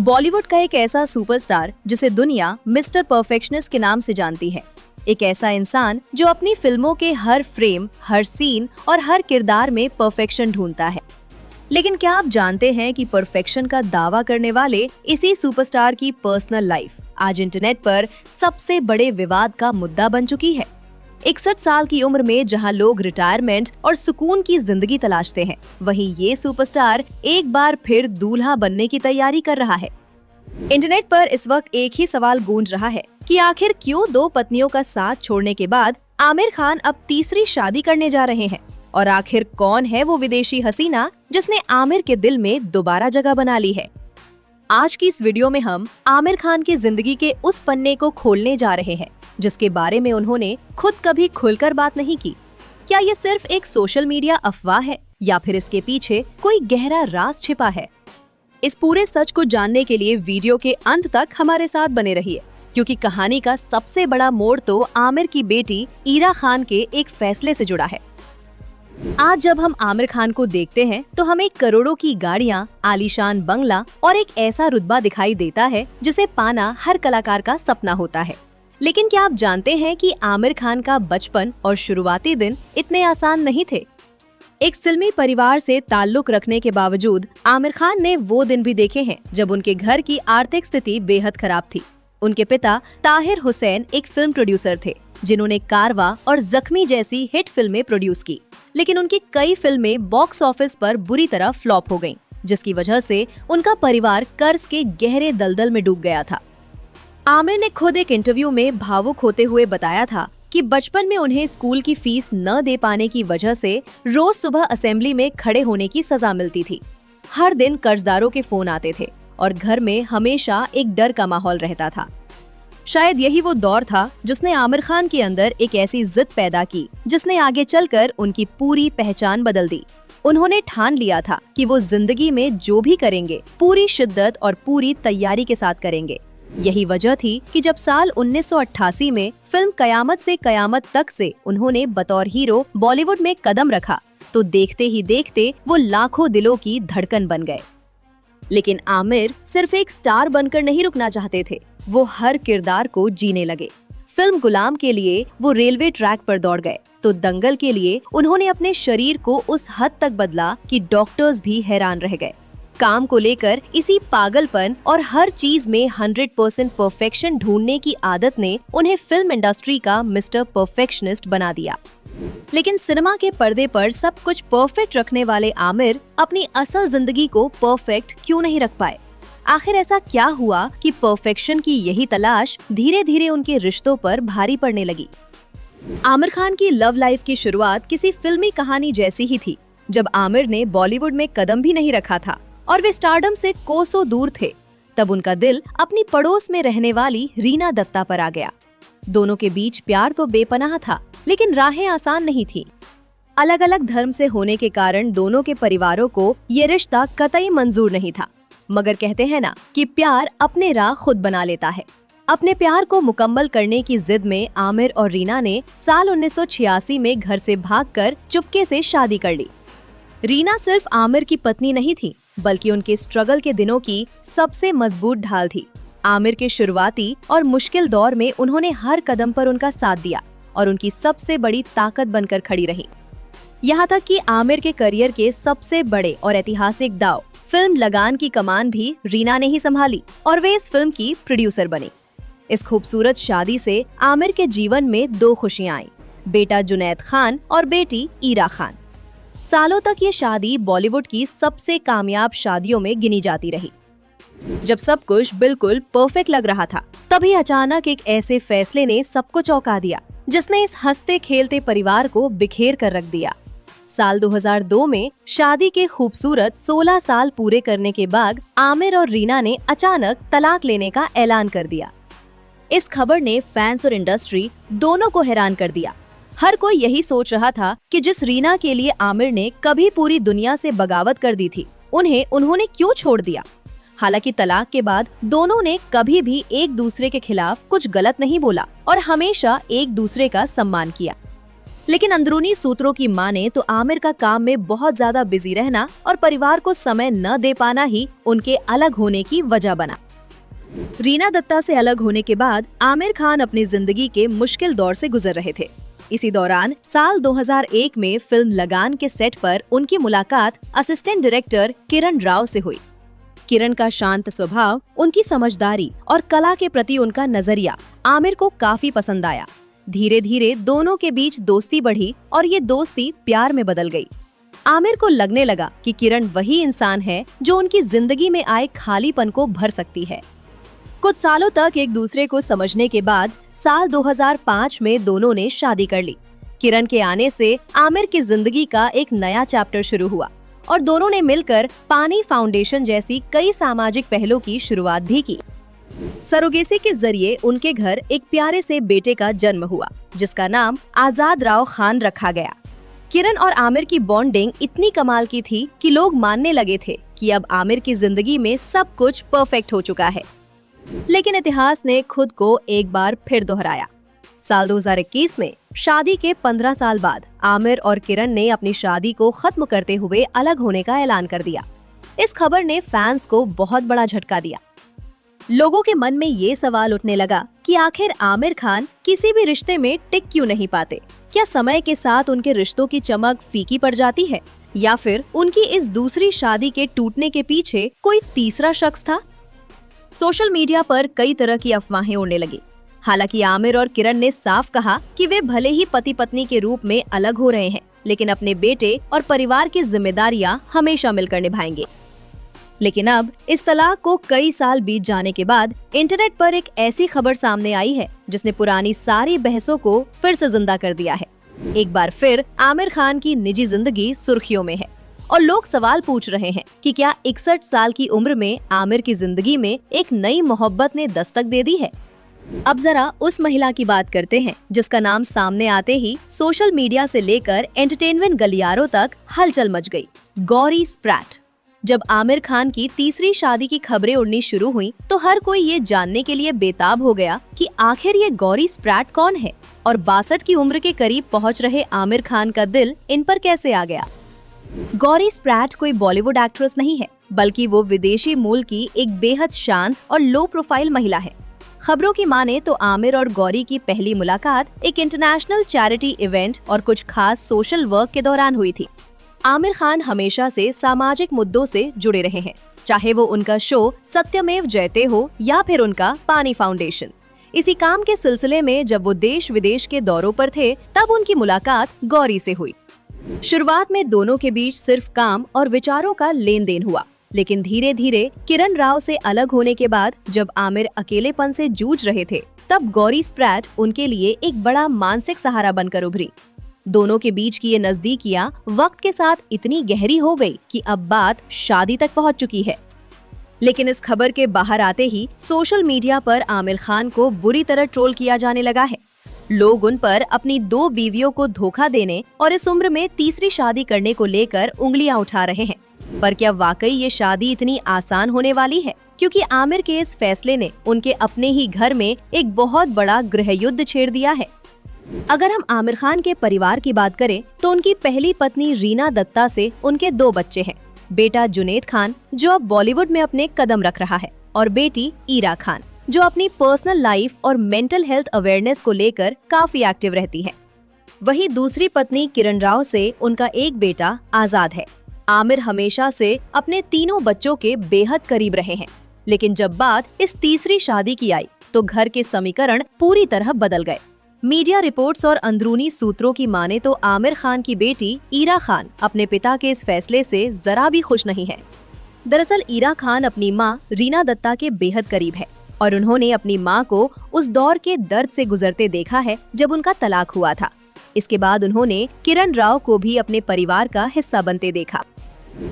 बॉलीवुड का एक ऐसा सुपरस्टार जिसे दुनिया मिस्टर परफेक्शनिस्ट के नाम से जानती है। एक ऐसा इंसान जो अपनी फिल्मों के हर फ्रेम, हर सीन और हर किरदार में परफेक्शन ढूंढता है। लेकिन क्या आप जानते हैं कि परफेक्शन का दावा करने वाले इसी सुपरस्टार की पर्सनल लाइफ आज इंटरनेट पर सबसे बड़े विवाद का मुद्दा बन चुकी है। 61 साल की उम्र में जहां लोग रिटायरमेंट और सुकून की जिंदगी तलाशते हैं, वहीं ये सुपरस्टार एक बार फिर दूल्हा बनने की तैयारी कर रहा है। इंटरनेट पर इस वक्त एक ही सवाल गूंज रहा है कि आखिर क्यों दो पत्नियों का साथ छोड़ने के बाद आमिर खान अब तीसरी शादी करने जा रहे हैं, और आखिर कौन है वो विदेशी हसीना जिसने आमिर के दिल में दोबारा जगह बना ली है। आज की इस वीडियो में हम आमिर खान की जिंदगी के उस पन्ने को खोलने जा रहे हैं जिसके बारे में उन्होंने खुद कभी खुलकर बात नहीं की। क्या ये सिर्फ एक सोशल मीडिया अफवाह है या फिर इसके पीछे कोई गहरा राज छिपा है? इस पूरे सच को जानने के लिए वीडियो के अंत तक हमारे साथ बने रहिए, क्योंकि कहानी का सबसे बड़ा मोड़ तो आमिर की बेटी ईरा खान के एक फैसले से जुड़ा है। आज जब हम आमिर खान को देखते हैं तो हमें करोड़ों की गाड़ियां, आलीशान बंगला और एक ऐसा रुतबा दिखाई देता है जिसे पाना हर कलाकार का सपना होता है। लेकिन क्या आप जानते हैं कि आमिर खान का बचपन और शुरुआती दिन इतने आसान नहीं थे? एक फिल्मी परिवार से ताल्लुक रखने के बावजूद आमिर खान ने वो दिन भी देखे हैं जब उनके घर की आर्थिक स्थिति बेहद खराब थी। उनके पिता ताहिर हुसैन एक फिल्म प्रोड्यूसर थे जिन्होंने कारवा और जख्मी जैसी हिट फिल्में प्रोड्यूस की, लेकिन उनकी कई फिल्में बॉक्स ऑफिस पर बुरी तरह फ्लॉप हो गईं, जिसकी वजह से उनका परिवार कर्ज के गहरे दलदल में डूब गया था। आमिर ने खुद एक इंटरव्यू में भावुक होते हुए बताया था कि बचपन में उन्हें स्कूल की फीस न दे पाने की वजह से रोज सुबह असेंबली में खड़े होने की सजा मिलती थी। हर दिन कर्जदारों के फोन आते थे और घर में हमेशा एक डर का माहौल रहता था। शायद यही वो दौर था जिसने आमिर खान के अंदर एक ऐसी जिद पैदा की जिसने आगे चलकर उनकी पूरी पहचान बदल दी। उन्होंने ठान लिया था कि वो जिंदगी में जो भी करेंगे पूरी शिद्दत और पूरी तैयारी के साथ करेंगे। यही वजह थी कि जब साल 1988 में फिल्म कयामत से कयामत तक से उन्होंने बतौर हीरो बॉलीवुड में कदम रखा तो देखते ही देखते वो लाखों दिलों की धड़कन बन गए। लेकिन आमिर सिर्फ एक स्टार बनकर नहीं रुकना चाहते थे, वो हर किरदार को जीने लगे। फिल्म गुलाम के लिए वो रेलवे ट्रैक पर दौड़ गए तो दंगल के लिए उन्होंने अपने शरीर को उस हद तक बदला कि डॉक्टर्स भी हैरान रह गए। काम को लेकर इसी पागलपन और हर चीज में 100% परफेक्शन ढूंढने की आदत ने उन्हें फिल्म इंडस्ट्री का मिस्टर परफेक्शनिस्ट बना दिया। लेकिन सिनेमा के पर्दे पर सब कुछ परफेक्ट रखने वाले आमिर अपनी असल जिंदगी को परफेक्ट क्यों नहीं रख पाए? आखिर ऐसा क्या हुआ कि परफेक्शन की यही तलाश धीरे धीरे उनके रिश्तों पर भारी पड़ने लगी? आमिर खान की लव लाइफ की शुरुआत किसी फिल्मी कहानी जैसी ही थी। जब आमिर ने बॉलीवुड में कदम भी नहीं रखा था और वे स्टारडम से कोसों दूर थे, तब उनका दिल अपनी पड़ोस में रहने वाली रीना दत्ता पर आ गया। दोनों के बीच प्यार तो बेपनाह था, लेकिन राहें आसान नहीं थी। अलग अलग धर्म से होने के कारण दोनों के परिवारों को ये रिश्ता कतई मंजूर नहीं था, मगर कहते हैं ना कि प्यार अपने राह खुद बना लेता है। अपने प्यार को मुकम्मल करने की जिद में आमिर और रीना ने साल 1986 में घर से भागकर चुपके से शादी कर ली। रीना सिर्फ आमिर की पत्नी नहीं थी, बल्कि उनके स्ट्रगल के दिनों की सबसे मजबूत ढाल थी। आमिर के शुरुआती और मुश्किल दौर में उन्होंने हर कदम पर उनका साथ दिया और उनकी सबसे बड़ी ताकत बनकर खड़ी रही। यहाँ तक कि आमिर के करियर के सबसे बड़े और ऐतिहासिक दाव फिल्म लगान की कमान भी रीना ने ही संभाली और वे इस फिल्म की प्रोड्यूसर बनी। इस खूबसूरत शादी से आमिर के जीवन में दो खुशियां आई, बेटा जुनैद खान और बेटी ईरा खान। सालों तक ये शादी बॉलीवुड की सबसे कामयाब शादियों में गिनी जाती रही। जब सब कुछ बिल्कुल परफेक्ट लग रहा था, तभी अचानक एक ऐसे फैसले ने सबको चौंका दिया जिसने इस हंसते खेलते परिवार को बिखेर कर रख दिया। साल 2002 में शादी के खूबसूरत 16 साल पूरे करने के बाद आमिर और रीना ने अचानक तलाक लेने का ऐलान कर दिया। इस खबर ने फैंस और इंडस्ट्री दोनों को हैरान कर दिया। हर कोई यही सोच रहा था कि जिस रीना के लिए आमिर ने कभी पूरी दुनिया से बगावत कर दी थी, उन्होंने क्यों छोड़ दिया। हालांकि तलाक के बाद दोनों ने कभी भी एक दूसरे के खिलाफ कुछ गलत नहीं बोला और हमेशा एक दूसरे का सम्मान किया। लेकिन अंदरूनी सूत्रों की माने तो आमिर का काम में बहुत ज्यादा बिजी रहना और परिवार को समय न दे पाना ही उनके अलग होने की वजह बना। रीना दत्ता से अलग होने के बाद आमिर खान अपनी जिंदगी के मुश्किल दौर से गुजर रहे थे। इसी दौरान साल 2001 में फिल्म लगान के सेट पर उनकी मुलाकात असिस्टेंट डायरेक्टर किरण राव से हुई। किरण का शांत स्वभाव, उनकी समझदारी और कला के प्रति उनका नजरिया आमिर को काफी पसंद आया। धीरे धीरे दोनों के बीच दोस्ती बढ़ी और ये दोस्ती प्यार में बदल गई। आमिर को लगने लगा कि किरण वही इंसान है जो उनकी जिंदगी में आए खालीपन को भर सकती है। कुछ सालों तक एक दूसरे को समझने के बाद साल 2005 में दोनों ने शादी कर ली। किरण के आने से आमिर की जिंदगी का एक नया चैप्टर शुरू हुआ और दोनों ने मिलकर पानी फाउंडेशन जैसी कई सामाजिक पहलों की शुरुआत भी की। सरोगेसी के जरिए उनके घर एक प्यारे से बेटे का जन्म हुआ, जिसका नाम आजाद राव खान रखा गया। किरण और आमिर की बॉन्डिंग इतनी कमाल की थी कि लोग मानने लगे थे कि अब आमिर की जिंदगी में सब कुछ परफेक्ट हो चुका है। लेकिन इतिहास ने खुद को एक बार फिर दोहराया। साल 2021 में शादी के 15 साल बाद आमिर और किरण ने अपनी शादी को खत्म करते हुए अलग होने का ऐलान कर दिया। इस खबर ने फैंस को बहुत बड़ा झटका दिया। लोगों के मन में ये सवाल उठने लगा कि आखिर आमिर खान किसी भी रिश्ते में टिक क्यों नहीं पाते? क्या समय के साथ उनके रिश्तों की चमक फीकी पड़ जाती है, या फिर उनकी इस दूसरी शादी के टूटने के पीछे कोई तीसरा शख्स था? सोशल मीडिया पर कई तरह की अफवाहें उड़ने लगी। हालांकि आमिर और किरण ने साफ कहा कि वे भले ही पति पत्नी के रूप में अलग हो रहे हैं, लेकिन अपने बेटे और परिवार की जिम्मेदारियां हमेशा मिलकर निभाएंगे। लेकिन अब इस तलाक को कई साल बीत जाने के बाद इंटरनेट पर एक ऐसी खबर सामने आई है जिसने पुरानी सारी बहसों को फिर से जिंदा कर दिया है। एक बार फिर आमिर खान की निजी जिंदगी सुर्खियों में है और लोग सवाल पूछ रहे हैं कि क्या 61 साल की उम्र में आमिर की जिंदगी में एक नई मोहब्बत ने दस्तक दे दी है। अब जरा उस महिला की बात करते हैं जिसका नाम सामने आते ही सोशल मीडिया से लेकर एंटरटेनमेंट गलियारों तक हलचल मच गई। गौरी स्प्रैट। जब आमिर खान की तीसरी शादी की खबरें उड़नी शुरू हुई तो हर कोई ये जानने के लिए बेताब हो गया कि आखिर ये गौरी स्प्रैट कौन है और 62 की उम्र के करीब पहुंच रहे आमिर खान का दिल इन पर कैसे आ गया। गौरी स्प्रैट कोई बॉलीवुड एक्ट्रेस नहीं है, बल्कि वो विदेशी मूल की एक बेहद शांत और लो प्रोफाइल महिला है। खबरों की माने तो आमिर और गौरी की पहली मुलाकात एक इंटरनेशनल चैरिटी इवेंट और कुछ खास सोशल वर्क के दौरान हुई थी। आमिर खान हमेशा से सामाजिक मुद्दों से जुड़े रहे हैं, चाहे वो उनका शो सत्यमेव जयते हो या फिर उनका पानी फाउंडेशन। इसी काम के सिलसिले में जब वो देश विदेश के दौरों पर थे तब उनकी मुलाकात गौरी से हुई। शुरुआत में दोनों के बीच सिर्फ काम और विचारों का लेन देन हुआ, लेकिन धीरे धीरे किरण राव से अलग होने के बाद जब आमिर अकेलेपन से जूझ रहे थे तब गौरी स्प्रैट उनके लिए एक बड़ा मानसिक सहारा बनकर उभरी। दोनों के बीच की ये नजदीकियां वक्त के साथ इतनी गहरी हो गई कि अब बात शादी तक पहुंच चुकी है। लेकिन इस खबर के बाहर आते ही सोशल मीडिया पर आमिर खान को बुरी तरह ट्रोल किया जाने लगा है। लोग उन पर अपनी 2 बीवियों को धोखा देने और इस उम्र में तीसरी शादी करने को लेकर उंगलियां उठा रहे हैं। पर क्या वाकई ये शादी इतनी आसान होने वाली है? क्योंकि आमिर के इस फैसले ने उनके अपने ही घर में एक बहुत बड़ा गृह युद्ध छेड़ दिया है। अगर हम आमिर खान के परिवार की बात करें तो उनकी पहली पत्नी रीना दत्ता से उनके 2 बच्चे हैं। बेटा जुनैद खान जो अब बॉलीवुड में अपने कदम रख रहा है और बेटी ईरा खान जो अपनी पर्सनल लाइफ और मेंटल हेल्थ अवेयरनेस को लेकर काफी एक्टिव रहती है। वहीं दूसरी पत्नी किरण राव से उनका एक बेटा आजाद है। आमिर हमेशा से अपने तीनों बच्चों के बेहद करीब रहे हैं, लेकिन जब बात इस तीसरी शादी की आई तो घर के समीकरण पूरी तरह बदल गए। मीडिया रिपोर्ट्स और अंदरूनी सूत्रों की माने तो आमिर खान की बेटी ईरा खान अपने पिता के इस फैसले से जरा भी खुश नहीं है। दरअसल ईरा खान अपनी मां रीना दत्ता के बेहद करीब है और उन्होंने अपनी मां को उस दौर के दर्द से गुजरते देखा है जब उनका तलाक हुआ था। इसके बाद उन्होंने किरण राव को भी अपने परिवार का हिस्सा बनते देखा।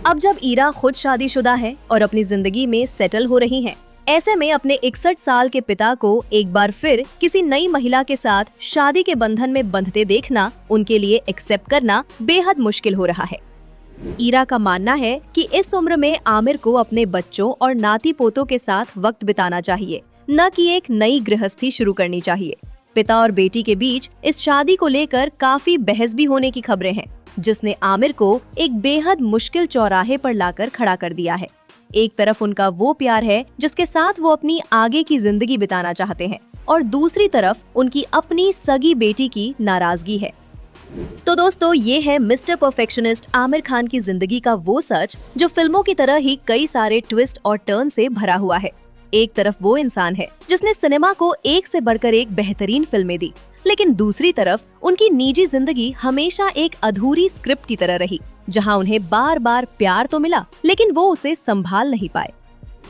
अब जब ईरा खुद शादीशुदा है और अपनी जिंदगी में सेटल हो रही हैं, ऐसे में अपने 61 साल के पिता को एक बार फिर किसी नई महिला के साथ शादी के बंधन में बंधते देखना उनके लिए एक्सेप्ट करना बेहद मुश्किल हो रहा है। ईरा का मानना है कि इस उम्र में आमिर को अपने बच्चों और नाती पोतों के साथ वक्त बिताना चाहिए, न कि एक नई गृहस्थी शुरू करनी चाहिए। पिता और बेटी के बीच इस शादी को लेकर काफी बहस भी होने की खबरें हैं, जिसने आमिर को एक बेहद मुश्किल चौराहे पर लाकर खड़ा कर दिया है। एक तरफ उनका वो प्यार है जिसके साथ वो अपनी आगे की जिंदगी बिताना चाहते हैं, और दूसरी तरफ उनकी अपनी सगी बेटी की नाराजगी है। तो दोस्तों, ये है मिस्टर परफेक्शनिस्ट आमिर खान की जिंदगी का वो सच जो फिल्मों की तरह ही कई सारे ट्विस्ट और टर्न से भरा हुआ है। एक तरफ वो इंसान है जिसने सिनेमा को एक से बढ़कर एक बेहतरीन फिल्में दी, लेकिन दूसरी तरफ उनकी निजी जिंदगी हमेशा एक अधूरी स्क्रिप्ट की तरह रही, जहां उन्हें बार बार प्यार तो मिला लेकिन वो उसे संभाल नहीं पाए।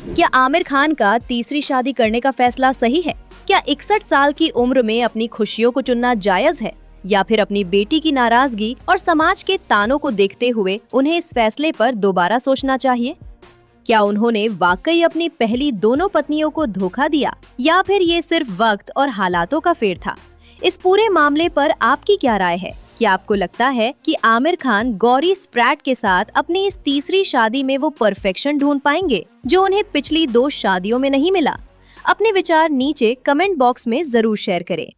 क्या आमिर खान का तीसरी शादी करने का फैसला सही है? क्या 61 साल की उम्र में अपनी खुशियों को चुनना जायज है, या फिर अपनी बेटी की नाराजगी और समाज के तानों को देखते हुए उन्हें इस फैसले पर दोबारा सोचना चाहिए? क्या उन्होंने वाकई अपनी पहली दोनों पत्नियों को धोखा दिया, या फिर ये सिर्फ वक्त और हालातों का फेर था? इस पूरे मामले पर आपकी क्या राय है? क्या आपको लगता है कि आमिर खान गौरी स्प्रैट के साथ अपनी इस तीसरी शादी में वो परफेक्शन ढूंढ पाएंगे जो उन्हें पिछली 2 शादियों में नहीं मिला? अपने विचार नीचे कमेंट बॉक्स में जरूर शेयर करें।